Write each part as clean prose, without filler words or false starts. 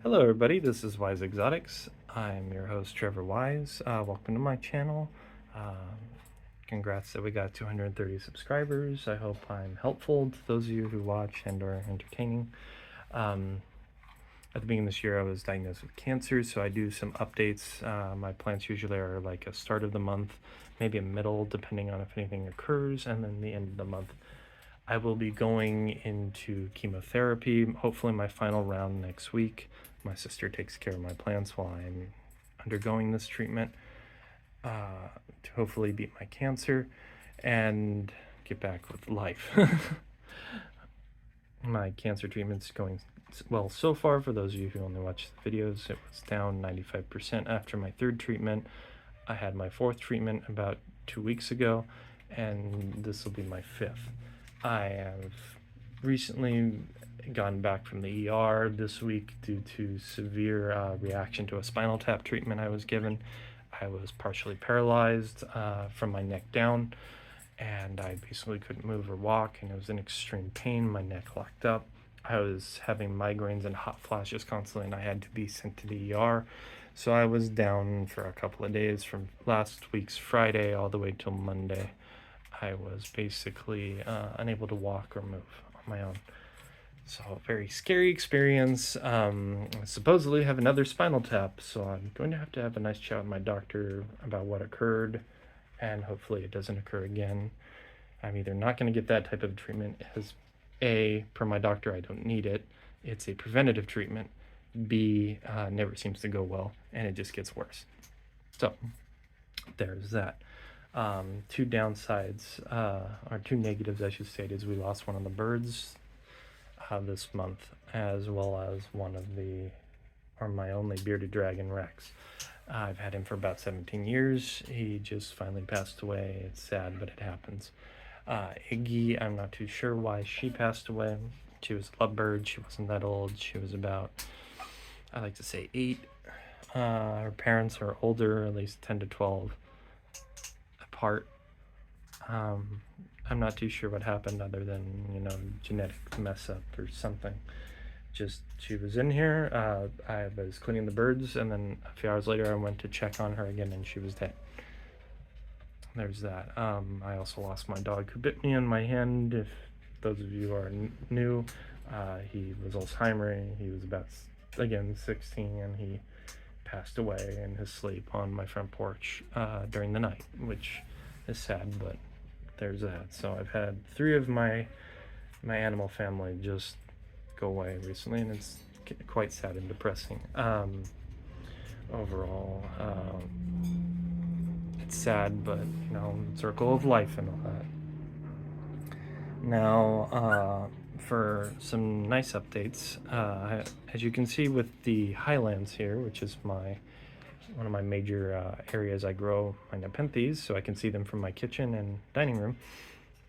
Hello everybody, this is Wise Exotics. I'm your host Trevor Wise. Welcome to my channel. Um, Congrats that we got 230 subscribers. I hope I'm helpful to those of you who watch and are entertaining. At the beginning of this year I was diagnosed with cancer, so I do some updates. My plans usually are like a start of the month, maybe a middle depending on if anything occurs, and then the end of the month. I will be going into chemotherapy, hopefully my final round next week. My sister takes care of my plants while I'm undergoing this treatment to hopefully beat my cancer and get back with life. My cancer treatment's going well so far. For those of you who only watch the videos, it was down 95% after my third treatment. I had my fourth treatment about 2 weeks ago, and this will be my fifth. I have recently gotten back from the ER this week due to severe reaction to a spinal tap treatment I was given. I was partially paralyzed from my neck down, and I basically couldn't move or walk, and it was in extreme pain. My neck locked up. I was having migraines and hot flashes constantly, and I had to be sent to the ER. So I was down for a couple of days from last week's Friday all the way till Monday. I was basically unable to walk or move on my own. So very scary experience. I supposedly have another spinal tap, so I'm going to have a nice chat with my doctor about what occurred, and hopefully it doesn't occur again. I'm either not going to get that type of treatment as A, per my doctor, I don't need it. It's a preventative treatment. B, never seems to go well, and it just gets worse. So there's that. Two downsides, or two negatives I should state, is we lost one of the birds this month, as well as my only bearded dragon, Rex. I've had him for about 17 years. He just finally passed away. It's sad, but it happens. Iggy, I'm not too sure why she passed away. She was a lovebird. She wasn't that old. She was about, I like to say, 8. Her parents are older, at least 10 to 12 apart. I'm not too sure what happened other than, genetic mess up or something. Just, she was in here, I was cleaning the birds, and then a few hours later I went to check on her again, and she was dead. There's that. I also lost my dog who bit me on my hand. If those of you are new, he was Alzheimer's. He was about, again, 16, and he passed away in his sleep on my front porch during the night, which is sad, but there's that. So I've had 3 of my animal family just go away recently, and it's quite sad and depressing. Overall, it's sad, but circle of life and all that. Now, for some nice updates, as you can see with the highlands here, which is one of my major areas I grow my Nepenthes, so I can see them from my kitchen and dining room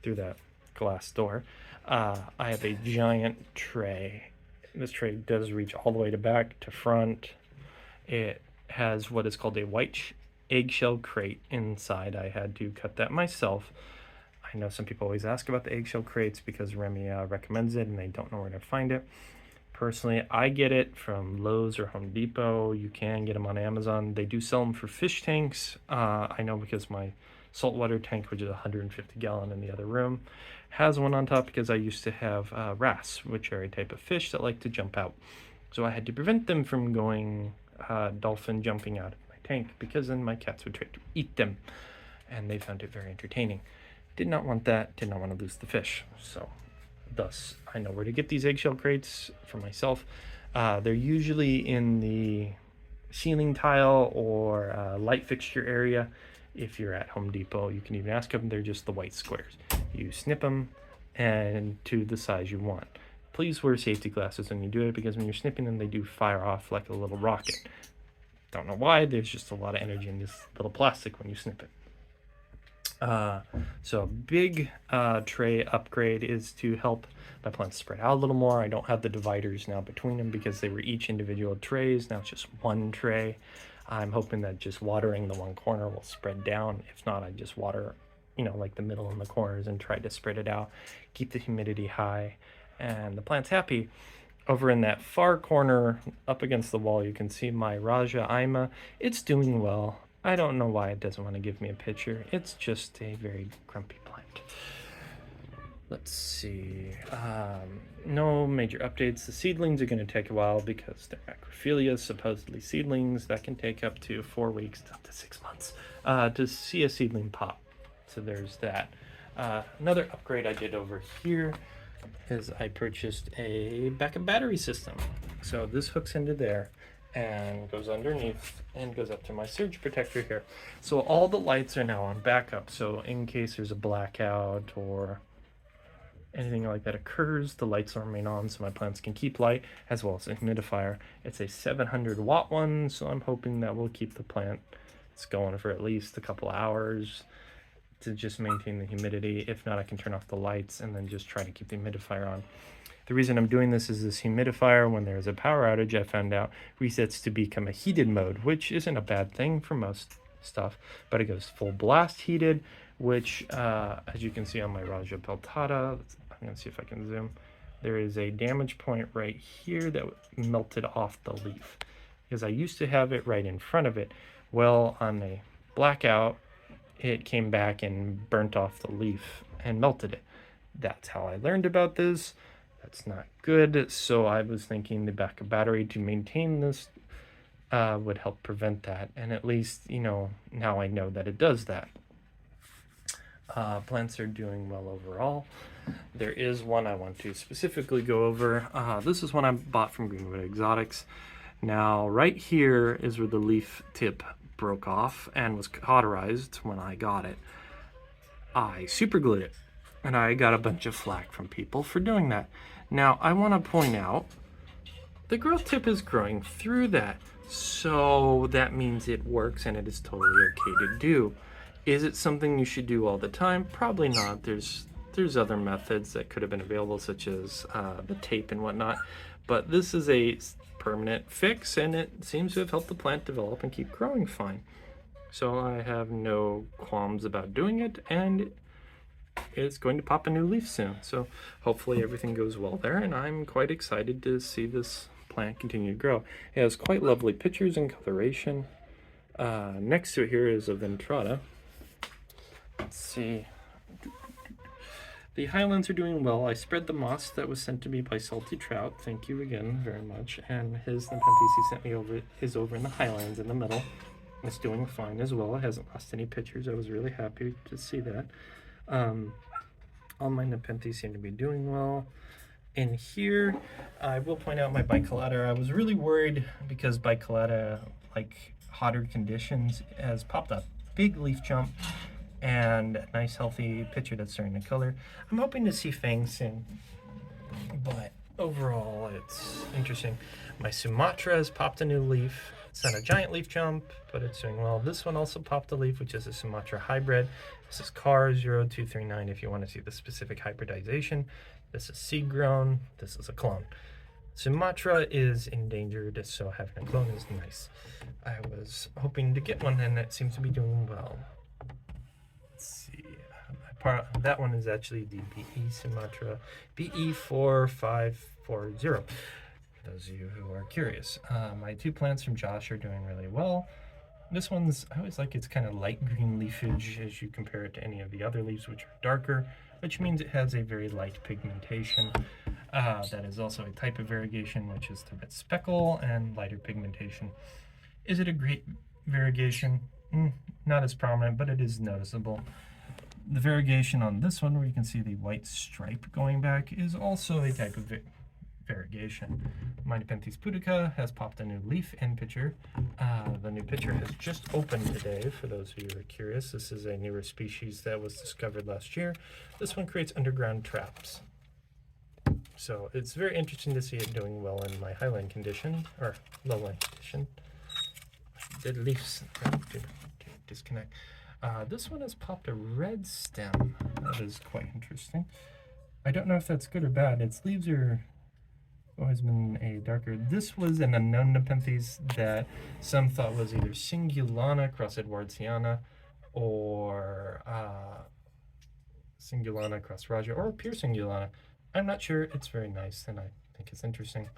through that glass door. I have a giant tray. This tray does reach all the way to back to front. It has what is called a white eggshell crate inside. I had to cut that myself. I know some people always ask about the eggshell crates because Remy recommends it and they don't know where to find it. Personally, I get it from Lowe's or Home Depot. You can get them on Amazon. They do sell them for fish tanks. I know because my saltwater tank, which is 150 gallon in the other room, has one on top because I used to have wrasse, which are a type of fish that like to jump out. So I had to prevent them from going dolphin jumping out of my tank, because then my cats would try to eat them, and they found it very entertaining. Did not want that, did not want to lose the fish. So thus, I know where to get these eggshell crates for myself. They're usually in the ceiling tile or light fixture area. If you're at Home Depot, you can even ask them. They're just the white squares. You snip them and to the size you want. Please wear safety glasses when you do it, because when you're snipping them, they do fire off like a little rocket. Don't know why. There's just a lot of energy in this little plastic when you snip it. So a big tray upgrade is to help my plants spread out a little more. I don't have the dividers now between them because they were each individual trays. Now it's just one tray. I'm hoping that just watering the one corner will spread down. If not, I just water, like the middle and the corners, and try to spread it out, keep the humidity high, and the plant's happy. Over in that far corner, up against the wall, you can see my Raja Ima. It's doing well. I don't know why it doesn't want to give me a picture. It's just a very grumpy plant. Let's see. No major updates. The seedlings are going to take a while because they're macrophilia, supposedly seedlings. That can take up to 4 weeks, up to 6 months, to see a seedling pop. So there's that. Another upgrade I did over here is I purchased a backup battery system. So this hooks into there and goes underneath and goes up to my surge protector here. So all the lights are now on backup. So in case there's a blackout or anything like that occurs, the lights will remain on so my plants can keep light, as well as a humidifier. It's a 700 watt one, so I'm hoping that will keep the plant going for at least a couple hours to just maintain the humidity. If not, I can turn off the lights and then just try to keep the humidifier on. The reason I'm doing this is this humidifier, when there's a power outage, I found out resets to become a heated mode, which isn't a bad thing for most stuff, but it goes full blast heated, which, as you can see on my Raja peltata, I'm gonna see if I can zoom, there is a damage point right here that melted off the leaf, because I used to have it right in front of it. Well, on a blackout, it came back and burnt off the leaf and melted it. That's how I learned about this. That's not good. So I was thinking the backup battery to maintain this would help prevent that. And at least, now I know that it does that. Plants are doing well overall. There is one I want to specifically go over. This is one I bought from Greenwood Exotics. Now, right here is where the leaf tip broke off and was cauterized when I got it. I super glued it, and I got a bunch of flack from people for doing that. Now, I want to point out the growth tip is growing through that, so that means it works and it is totally okay to do. Is it something you should do all the time? Probably not. There's other methods that could have been available, such as the tape and whatnot, but this is a permanent fix, and it seems to have helped the plant develop and keep growing fine. So I have no qualms about doing it, and it's going to pop a new leaf soon. So hopefully everything goes well there, and I'm quite excited to see this plant continue to grow. It has quite lovely pictures and coloration. Next to it here is a Ventrata. Let's see. The highlands are doing well. I spread the moss that was sent to me by Salty Trout. Thank you again very much. And his Nepenthes he sent me over is over in the highlands in the middle. It's doing fine as well. It hasn't lost any pictures. I was really happy to see that. All my Nepenthes seem to be doing well. In here, I will point out my bicolata. I was really worried because bicolata, like hotter conditions, has popped up. Big leaf jump and a nice healthy picture that's starting to color. I'm hoping to see fangs soon, but overall it's interesting. My Sumatra has popped a new leaf. It's not a giant leaf jump, but it's doing well. This one also popped a leaf, which is a Sumatra hybrid. This is CAR 0239 if you want to see the specific hybridization. This is seed grown. This is a clone. Sumatra is endangered, so having a clone is nice. I was hoping to get one, and it seems to be doing well. Let's see. That one is actually the BE Sumatra BE4540. For those of you who are curious. My two plants from Josh are doing really well. This one's, I always like its kind of light green leafage as you compare it to any of the other leaves, which are darker, which means it has a very light pigmentation. That is also a type of variegation, which is the red speckle and lighter pigmentation. Is it a great variegation? Not as prominent, but it is noticeable. The variegation on this one, where you can see the white stripe going back, is also a type of variegation. My Nepenthes pudica has popped a new leaf in picture. The new picture has just opened today, for those of you who are curious. This is a newer species that was discovered last year. This one creates underground traps. So it's very interesting to see it doing well in my highland condition, or lowland condition. Dead leaves to disconnect. This one has popped a red stem. That is quite interesting. I don't know if that's good or bad. Its leaves are always been a darker. This was an unknown Nepenthes that some thought was either Singulana cross Edwardsiana or Singulana cross Raja or pure Singulana. I'm not sure. It's very nice, and I think it's interesting.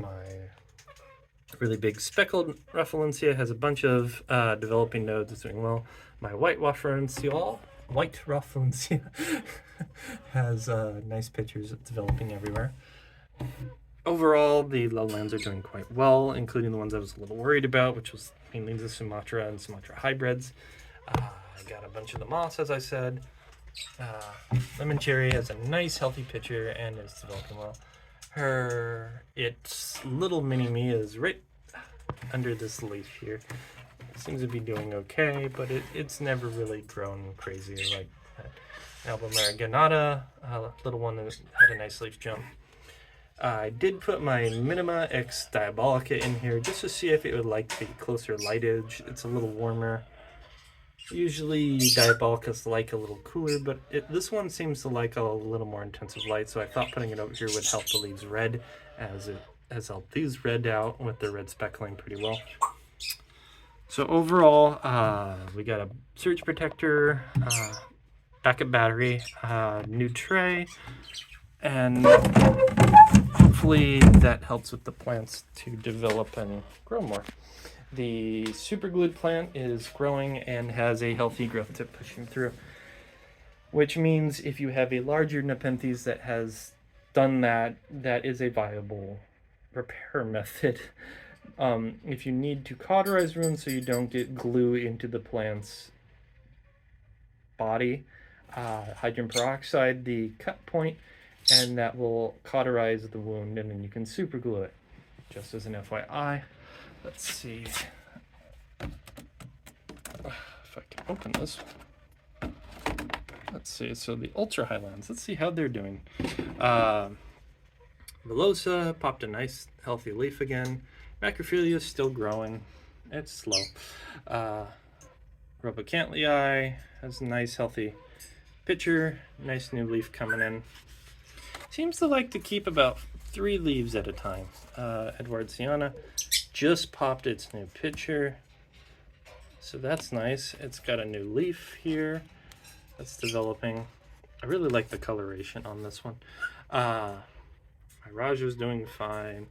My really big speckled Rafflesia has a bunch of developing nodes. It's doing well. My white Rafflesia has nice pictures developing everywhere. Overall, the lowlands are doing quite well, including the ones I was a little worried about, which was mainly the Sumatra and Sumatra hybrids. I got a bunch of the moss, as I said. Lemon Cherry has a nice, healthy picture and is developing well. Its little mini-me is right under this leaf here. It seems to be doing okay, but it's never really grown crazy like that. Albumera Ganata, little one that had a nice leaf jump. I did put my Minima X Diabolica in here just to see if it would like the closer lightage. It's a little warmer. Usually Diabolicas like a little cooler, but this one seems to like a little more intensive light, so I thought putting it over here would help the leaves red, as it has helped these red out with their red speckling pretty well. So overall, we got a surge protector, backup battery, new tray, and hopefully that helps with the plants to develop and grow more. The super glued plant is growing and has a healthy growth tip pushing through, which means if you have a larger Nepenthes that has done that, that is a viable repair method. If you need to cauterize runes so you don't get glue into the plant's body, hydrogen peroxide, the cut point, and that will cauterize the wound, and then you can super glue it. Just as an FYI. Let's see if I can open this. Let's see, so the Ultra Highlands, let's see how they're doing. Velosa popped a nice healthy leaf again. Macrophilia is still growing. It's slow. Robocantlii has a nice healthy picture. Nice new leaf coming in. Seems to like to keep about 3 leaves at a time. Edwardsiana just popped its new picture. So that's nice. It's got a new leaf here that's developing. I really like the coloration on this one. My Raja's doing fine.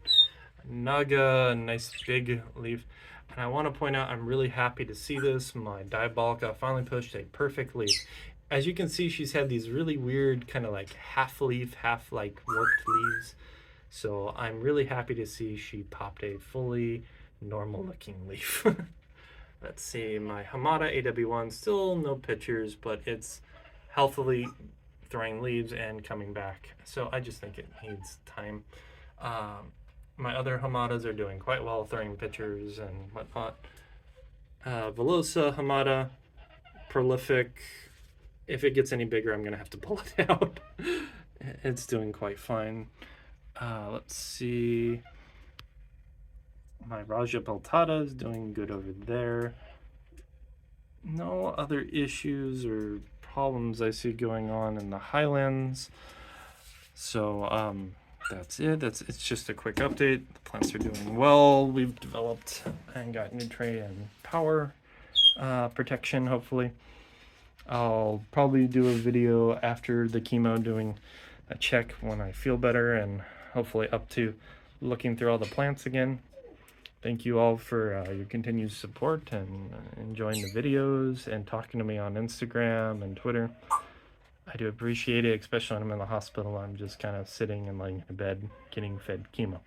Naga, nice big leaf. And I want to point out, I'm really happy to see this. My Diabolica finally pushed a perfect leaf. As you can see, she's had these really weird kind of like half leaf, half like warped leaves. So I'm really happy to see she popped a fully normal looking leaf. Let's see, my Hamada AW1, still no pictures, but it's healthily throwing leaves and coming back. So I just think it needs time. My other Hamadas are doing quite well, throwing pictures and whatnot. Velosa, Hamada, prolific. If it gets any bigger, I'm going to have to pull it out. It's doing quite fine. Let's see. My Raja Peltada is doing good over there. No other issues or problems I see going on in the Highlands. So that's it. It's just a quick update. The plants are doing well. We've developed and got Nutri and power protection, hopefully. I'll probably do a video after the chemo doing a check when I feel better and hopefully up to looking through all the plants again. Thank you all for your continued support and enjoying the videos and talking to me on Instagram and Twitter. I do appreciate it, especially when I'm in the hospital. I'm just kind of sitting and laying in bed getting fed chemo.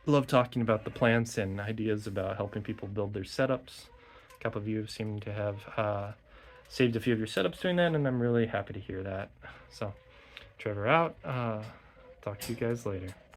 Love talking about the plants and ideas about helping people build their setups. A couple of you seem to have saved a few of your setups doing that, and I'm really happy to hear that. So, Trevor out. Talk to you guys later.